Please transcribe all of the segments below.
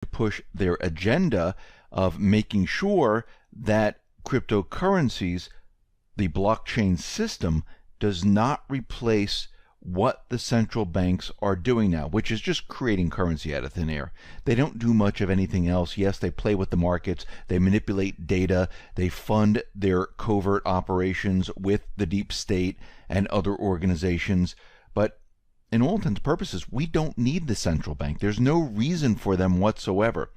to push their agenda of making sure that cryptocurrencies, the blockchain system, does not replace what the central banks are doing now, which is just creating currency out of thin air. They don't do much of anything else. Yes, they play with the markets, they manipulate data, they fund their covert operations with the deep state and other organizations, but in all intents and purposes, we don't need the central bank. There's no reason for them whatsoever.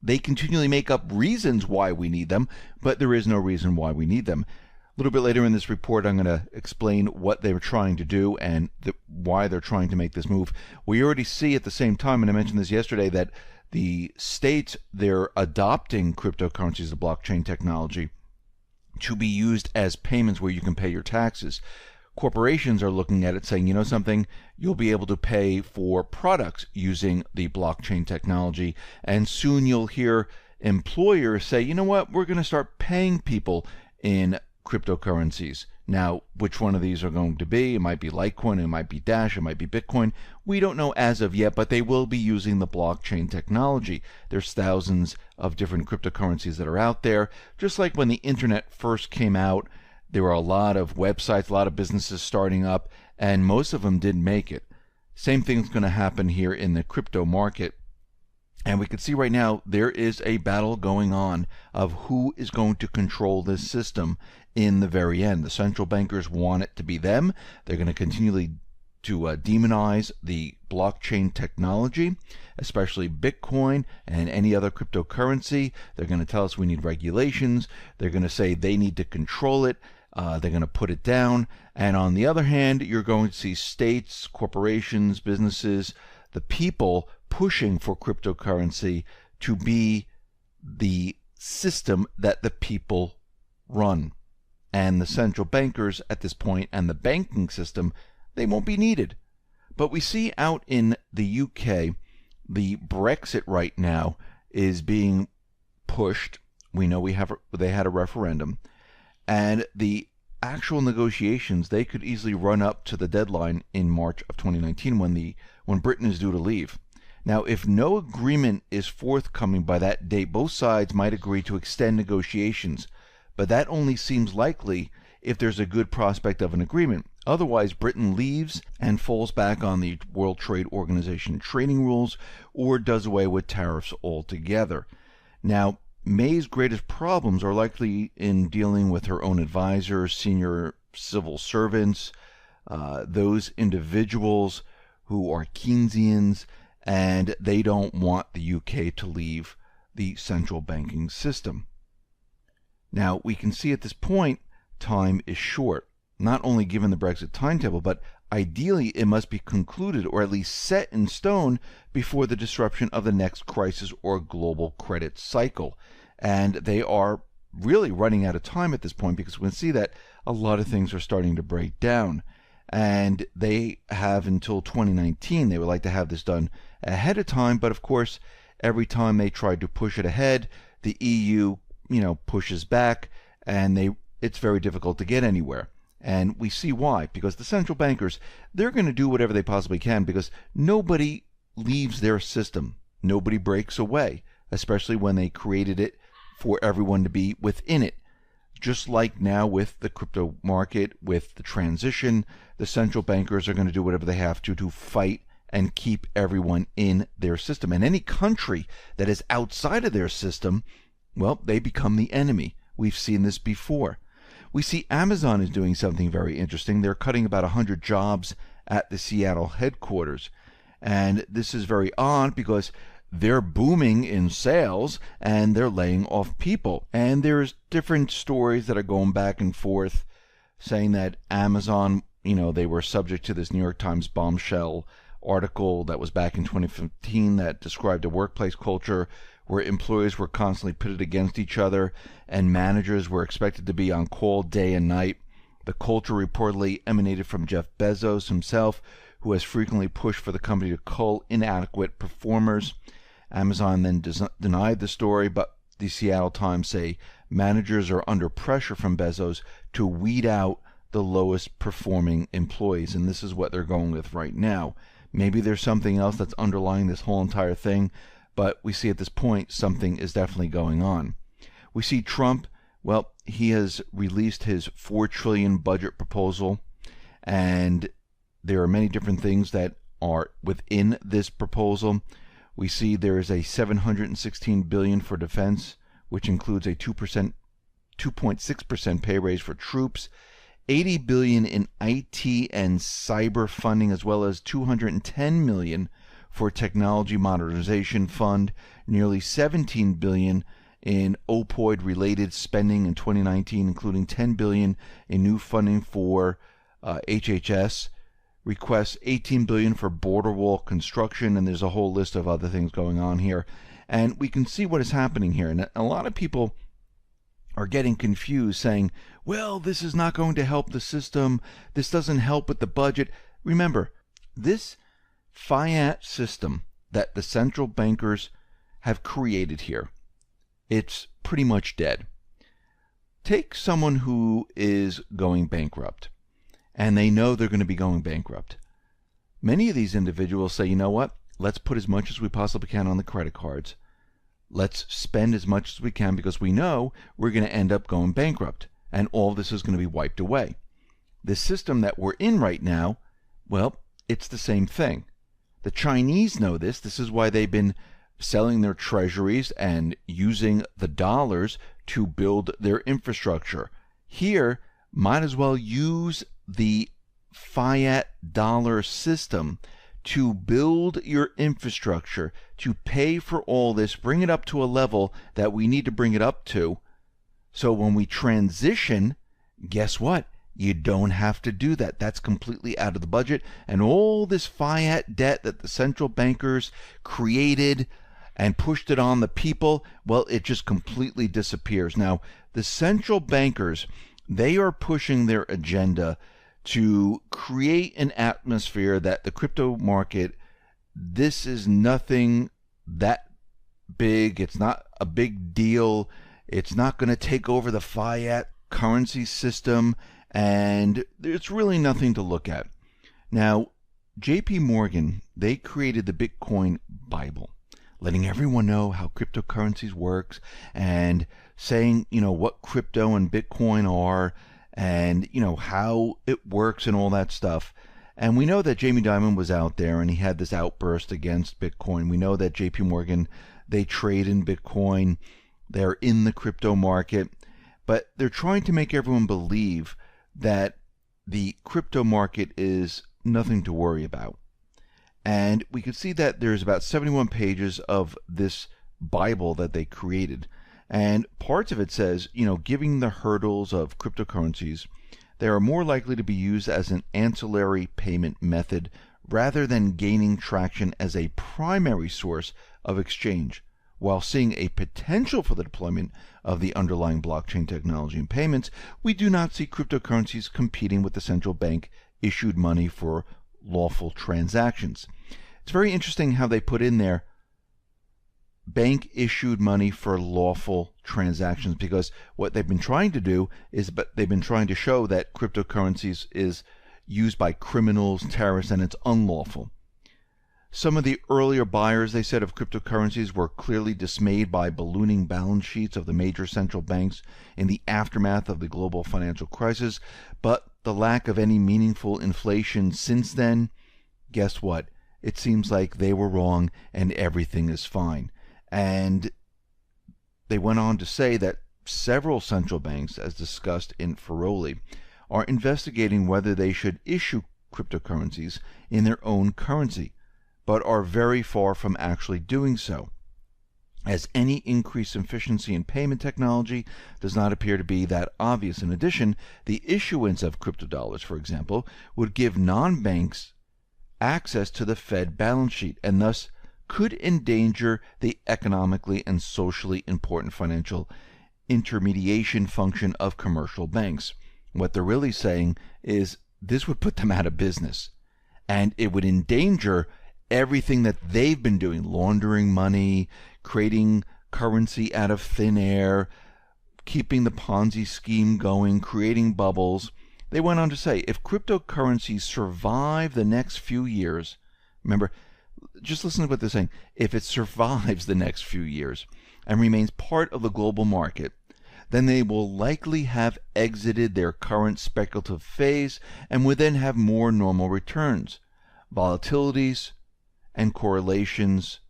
They continually make up reasons why we need them, but there is no reason why we need them. A little bit later in this report, I'm going to explain what they were trying to do and why they're trying to make this move. We already see at the same time, and I mentioned this yesterday, that the states, they're adopting cryptocurrencies, the blockchain technology, to be used as payments where you can pay your taxes. Corporations are looking at it saying, you know something, you'll be able to pay for products using the blockchain technology, and soon you'll hear employers say, you know what, we're going to start paying people in cryptocurrencies. Now, which one of these are going to be? It might be Litecoin, it might be Dash, it might be Bitcoin. We don't know as of yet, but they will be using the blockchain technology. There's thousands of different cryptocurrencies that are out there. Just like when the internet first came out, there were a lot of websites, a lot of businesses starting up, and most of them didn't make it. Same thing's going to happen here in the crypto market. And we can see right now there is a battle going on of who is going to control this system in the very end. The central bankers want it to be them. They're going to continually to demonize the blockchain technology, especially Bitcoin and any other cryptocurrency. They're going to tell us we need regulations. They're going to say they need to control it. They're going to put it down. And on the other hand, you're going to see states, corporations, businesses, the people pushing for cryptocurrency to be the system that the people run. And the central bankers at this point and the banking system, they won't be needed. But we see out in the UK, the Brexit right now is being pushed. We know they had a referendum, and the actual negotiations, they could easily run up to the deadline in March of 2019 when Britain is due to leave. Now, if no agreement is forthcoming by that date, both sides might agree to extend negotiations, but that only seems likely if there's a good prospect of an agreement. Otherwise, Britain leaves and falls back on the World Trade Organization trading rules or does away with tariffs altogether. Now, May's greatest problems are likely in dealing with her own advisors, senior civil servants, those individuals who are Keynesians, and they don't want the UK to leave the central banking system. Now, we can see at this point, time is short, not only given the Brexit timetable, but ideally it must be concluded or at least set in stone before the disruption of the next crisis or global credit cycle. And they are really running out of time at this point, because we can see that a lot of things are starting to break down. And they have until 2019. They would like to have this done ahead of time, but of course, every time they try to push it ahead, the EU, pushes back, and it's very difficult to get anywhere. And we see why, because the central bankers, they're going to do whatever they possibly can, because nobody leaves their system. Nobody breaks away, especially when they created it for everyone to be within it. Just like now with the crypto market, with the transition, the central bankers are going to do whatever they have to fight and keep everyone in their system. And any country that is outside of their system, well, they become the enemy. We've seen this before. We see Amazon is doing something very interesting. They're cutting about 100 jobs at the Seattle headquarters. And this is very odd because they're booming in sales and they're laying off people. And there's different stories that are going back and forth saying that Amazon, they were subject to this New York Times bombshell article that was back in 2015 that described a workplace culture where employees were constantly pitted against each other and managers were expected to be on call day and night. The culture reportedly emanated from Jeff Bezos himself, who has frequently pushed for the company to cull inadequate performers. Amazon then denied the story, but the Seattle Times say managers are under pressure from Bezos to weed out the lowest performing employees, and this is what they're going with right now. Maybe there's something else that's underlying this whole entire thing, but we see at this point something is definitely going on. We see Trump, well, he has released his $4 trillion budget proposal, and there are many different things that are within this proposal. We see there is a $716 billion for defense, which includes a 2.6% pay raise for troops, $80 billion in IT and cyber funding, as well as $210 million for technology modernization fund, nearly $17 billion in opioid-related spending in 2019, including $10 billion in new funding for HHS, requests $18 billion for border wall construction, and there's a whole list of other things going on here. And we can see what is happening here. And a lot of people are getting confused, saying, well, this is not going to help the system. This doesn't help with the budget. Remember, this fiat system that the central bankers have created here, it's pretty much dead. Take someone who is going bankrupt, and they know they're going to be going bankrupt. Many of these individuals say, you know what, let's put as much as we possibly can on the credit cards. Let's spend as much as we can because we know we're going to end up going bankrupt, and all of this is going to be wiped away. The system that we're in right now, well, it's the same thing. The Chinese know this. This is why they've been selling their treasuries and using the dollars to build their infrastructure. Here, might as well use the fiat dollar system to build your infrastructure, to pay for all this, bring it up to a level that we need to bring it up to. So when we transition, guess what? You don't have to do that. That's completely out of the budget. And all this fiat debt that the central bankers created and pushed it on the people, well, it just completely disappears. Now, the central bankers, they are pushing their agenda to create an atmosphere that the crypto market, this is nothing that big. It's not a big deal. It's not going to take over the fiat currency system, and it's really nothing to look at. Now, JP Morgan, they created the Bitcoin Bible, letting everyone know how cryptocurrencies works and saying, what crypto and Bitcoin are and, how it works and all that stuff. And we know that Jamie Dimon was out there and he had this outburst against Bitcoin. We know that JP Morgan, they trade in Bitcoin. They're in the crypto market, but they're trying to make everyone believe that the crypto market is nothing to worry about. And we can see that there's about 71 pages of this Bible that they created. And parts of it says, giving the hurdles of cryptocurrencies, they are more likely to be used as an ancillary payment method rather than gaining traction as a primary source of exchange. While seeing a potential for the deployment of the underlying blockchain technology and payments, we do not see cryptocurrencies competing with the central bank issued money for lawful transactions. It's very interesting how they put in there bank issued money for lawful transactions, because what they've been trying to do is they've been trying to show that cryptocurrencies is used by criminals, terrorists, and it's unlawful. Some of the earlier buyers, they said, of cryptocurrencies were clearly dismayed by ballooning balance sheets of the major central banks in the aftermath of the global financial crisis, but the lack of any meaningful inflation since then, guess what? It seems like they were wrong and everything is fine. And they went on to say that several central banks, as discussed in Feroli, are investigating whether they should issue cryptocurrencies in their own currency, but are very far from actually doing so, as any increased efficiency in payment technology does not appear to be that obvious. In addition, the issuance of crypto dollars, for example, would give non-banks access to the Fed balance sheet and thus could endanger the economically and socially important financial intermediation function of commercial banks. What they're really saying is this would put them out of business, and it would endanger everything that they've been doing, laundering money, creating currency out of thin air, keeping the Ponzi scheme going, creating bubbles. They went on to say, if cryptocurrencies survive the next few years, remember, just listen to what they're saying. If it survives the next few years and remains part of the global market, then they will likely have exited their current speculative phase and would then have more normal returns. Volatilities and correlations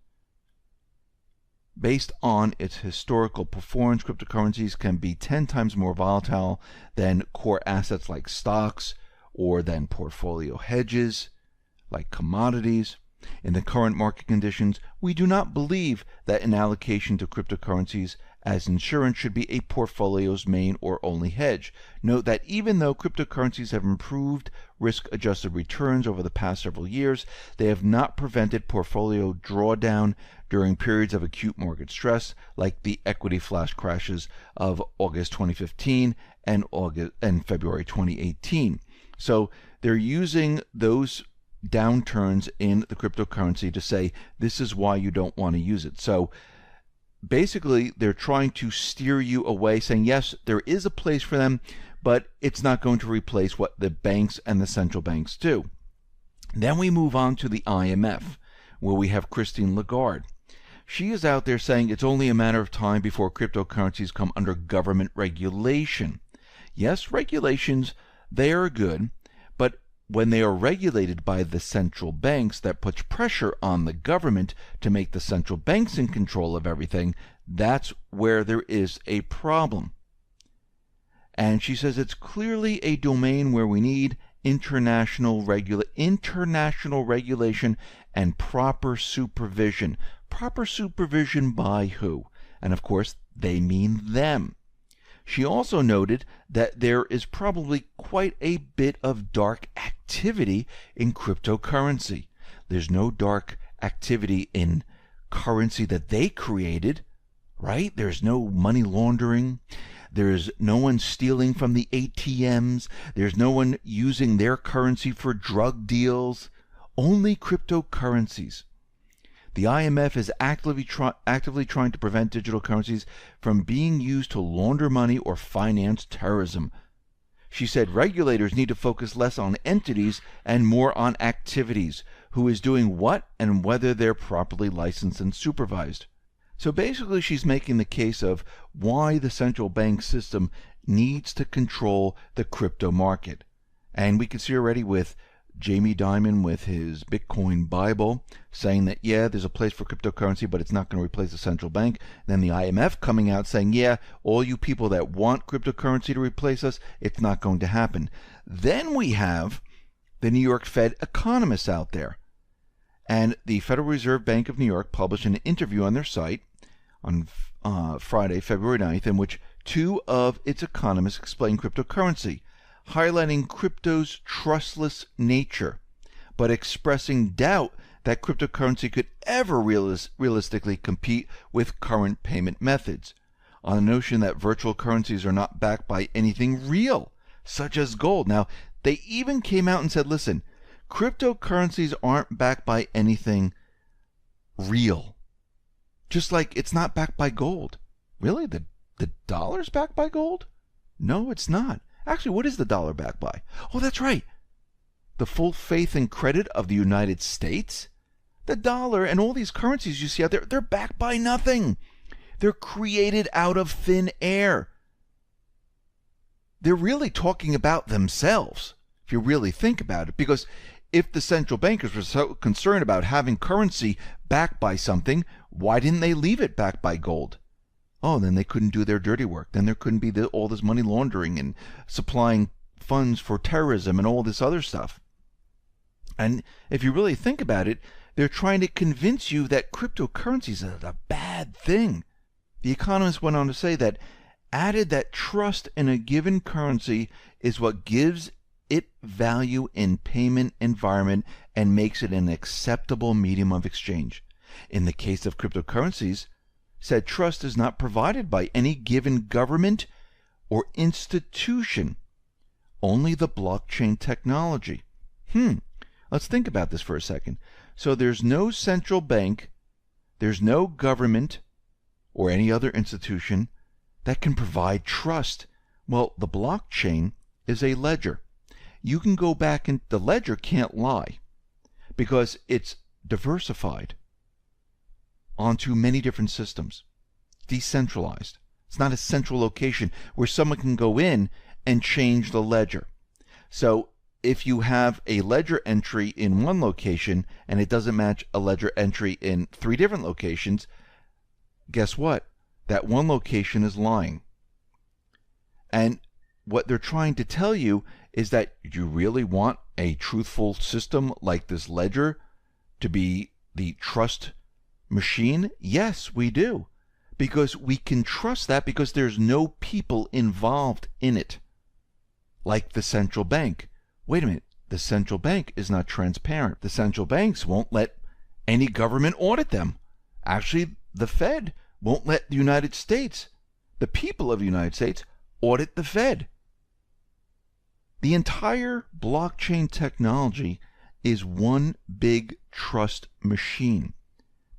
based on its historical performance, cryptocurrencies can be 10 times more volatile than core assets like stocks or than portfolio hedges like commodities. In the current market conditions, we do not believe that an allocation to cryptocurrencies as insurance should be a portfolio's main or only hedge. Note that even though cryptocurrencies have improved risk-adjusted returns over the past several years, they have not prevented portfolio drawdown during periods of acute market stress, like the equity flash crashes of August 2015 and February 2018. So they're using those downturns in the cryptocurrency to say this is why you don't want to use it. So basically they're trying to steer you away, saying yes, there is a place for them, but it's not going to replace what the banks and the central banks do. Then we move on to the IMF, where we have Christine Lagarde. She is out there saying it's only a matter of time before cryptocurrencies come under government regulation. Yes, regulations, they are good, but when they are regulated by the central banks, that puts pressure on the government to make the central banks in control of everything. That's where there is a problem. And she says it's clearly a domain where we need international regulation and proper supervision. Proper supervision by who? And of course, they mean them. She also noted that there is probably quite a bit of dark activity in cryptocurrency. There's no dark activity in currency that they created, right? There's no money laundering. There's no one stealing from the ATMs. There's no one using their currency for drug deals. Only cryptocurrencies. The IMF is actively trying to prevent digital currencies from being used to launder money or finance terrorism. She said regulators need to focus less on entities and more on activities, who is doing what and whether they're properly licensed and supervised. So basically she's making the case of why the central bank system needs to control the crypto market. And we can see already with Jamie Dimon with his Bitcoin Bible saying that, yeah, there's a place for cryptocurrency, but it's not going to replace the central bank. Then the IMF coming out saying, yeah, all you people that want cryptocurrency to replace us, it's not going to happen. Then we have the New York Fed economists out there. And the Federal Reserve Bank of New York published an interview on their site on Friday, February 9th, in which two of its economists explained cryptocurrency, highlighting crypto's trustless nature, but expressing doubt that cryptocurrency could ever realistically compete with current payment methods, on the notion that virtual currencies are not backed by anything real, such as gold. Now, they even came out and said, listen, cryptocurrencies aren't backed by anything real. Just like it's not backed by gold. Really? The dollar's backed by gold? No, it's not. Actually, what is the dollar backed by? Oh, that's right. The full faith and credit of the United States? The dollar and all these currencies you see out there, they're backed by nothing. They're created out of thin air. They're really talking about themselves, if you really think about it. Because if the central bankers were so concerned about having currency backed by something, why didn't they leave it backed by gold? Oh, then they couldn't do their dirty work. Then there couldn't be all this money laundering and supplying funds for terrorism and all this other stuff. And if you really think about it, they're trying to convince you that cryptocurrencies are a bad thing. The economist went on to say that trust in a given currency is what gives it value in payment environment and makes it an acceptable medium of exchange. In the case of cryptocurrencies, said trust is not provided by any given government or institution, only the blockchain technology. Let's think about this for a second. So there's no central bank, there's no government or any other institution that can provide trust. Well, the blockchain is a ledger. You can go back and the ledger can't lie because it's diversified onto many different systems, decentralized. It's not a central location where someone can go in and change the ledger. So if you have a ledger entry in one location and it doesn't match a ledger entry in 3 different locations, guess what? That one location is lying. And what they're trying to tell you is that you really want a truthful system like this ledger to be the trust machine? Yes, we do. Because we can trust that because there's no people involved in it. Like the central bank. Wait a minute, the central bank is not transparent. The central banks won't let any government audit them. Actually, the Fed won't let the United States, the people of the United States, audit the Fed. The entire blockchain technology is one big trust machine.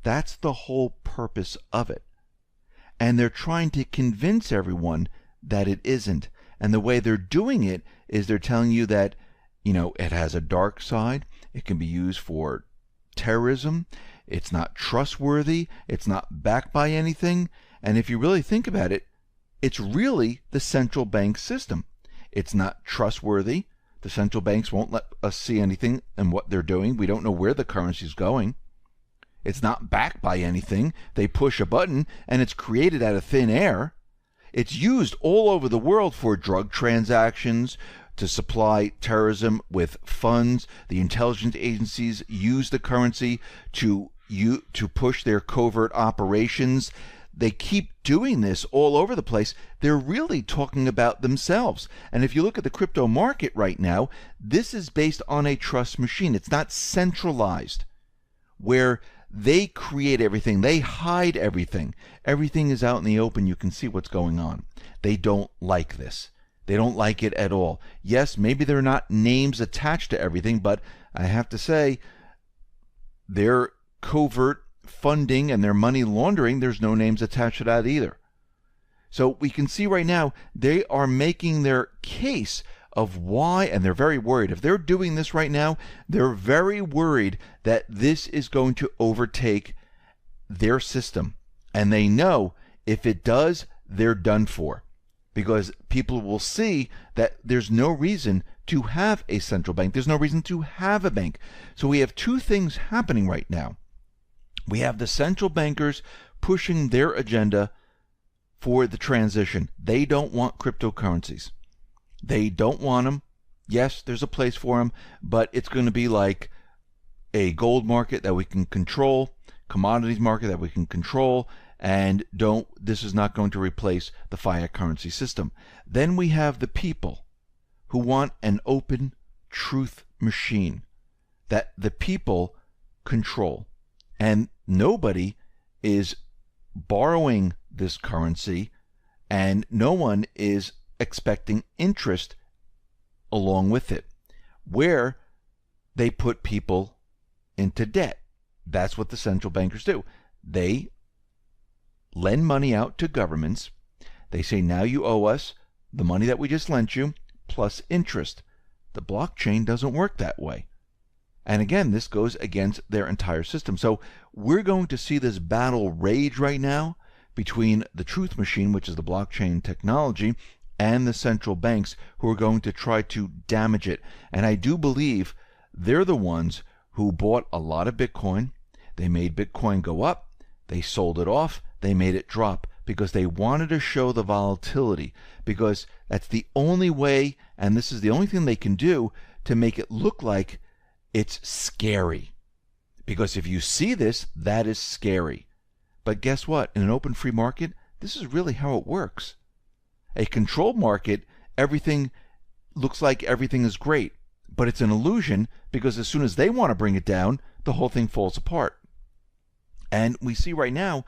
That's the whole purpose of it. And they're trying to convince everyone that it isn't. And the way they're doing it is they're telling you that, it has a dark side. It can be used for terrorism. It's not trustworthy. It's not backed by anything. And if you really think about it, it's really the central bank system. It's not trustworthy. The central banks won't let us see anything in what they're doing. We don't know where the currency is going. It's not backed by anything. They push a button and it's created out of thin air. It's used all over the world for drug transactions, to supply terrorism with funds. The intelligence agencies use the currency to push their covert operations. They keep doing this all over the place. They're really talking about themselves. And if you look at the crypto market right now, this is based on a trust machine. It's not centralized, where they create everything. They hide everything. Everything is out in the open. You can see what's going on. They don't like this. They don't like it at all. Yes, maybe there are not names attached to everything, but I have to say, their covert funding and their money laundering, there's no names attached to that either. So we can see right now, they are making their case of why, and they're very worried. If they're doing this right now, they're very worried that this is going to overtake their system. And they know if it does, they're done for. Because people will see that there's no reason to have a central bank. There's no reason to have a bank. So we have 2 things happening right now. We have the central bankers pushing their agenda for the transition. They don't want cryptocurrencies. They don't want them. Yes, there's a place for them, but it's going to be like a gold market that we can control, commodities market that we can control, and this is not going to replace the fiat currency system. Then we have the people who want an open truth machine that the people control. And nobody is borrowing this currency, and no one is expecting interest along with it, where they put people into debt. That's what the central bankers do. They lend money out to governments. They say, now you owe us the money that we just lent you plus interest. The blockchain doesn't work that way. And again, this goes against their entire system. So we're going to see this battle rage right now between the truth machine, which is the blockchain technology, and the central banks who are going to try to damage it. And I do believe they're the ones who bought a lot of Bitcoin. They made Bitcoin go up. They sold it off. They made it drop because they wanted to show the volatility, because that's the only way, and this is the only thing they can do to make it look like it's scary. Because if you see this, that is scary. But guess what? In an open free market, this is really how it works. A controlled market, everything looks like everything is great, but it's an illusion, because as soon as they want to bring it down, the whole thing falls apart. And we see right now,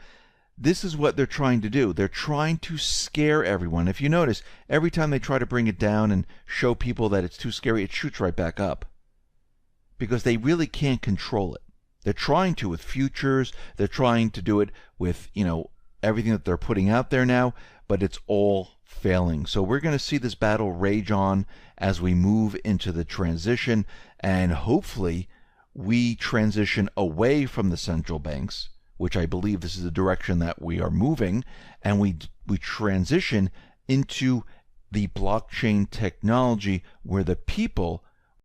this is what they're trying to do. They're trying to scare everyone. If you notice, every time they try to bring it down and show people that it's too scary, it shoots right back up. Because they really can't control it. They're trying to with futures. They're trying to do it with, everything that they're putting out there now, but it's all failing. So we're going to see this battle rage on as we move into the transition, and hopefully we transition away from the central banks, which I believe this is the direction that we are moving, and we transition into the blockchain technology where the people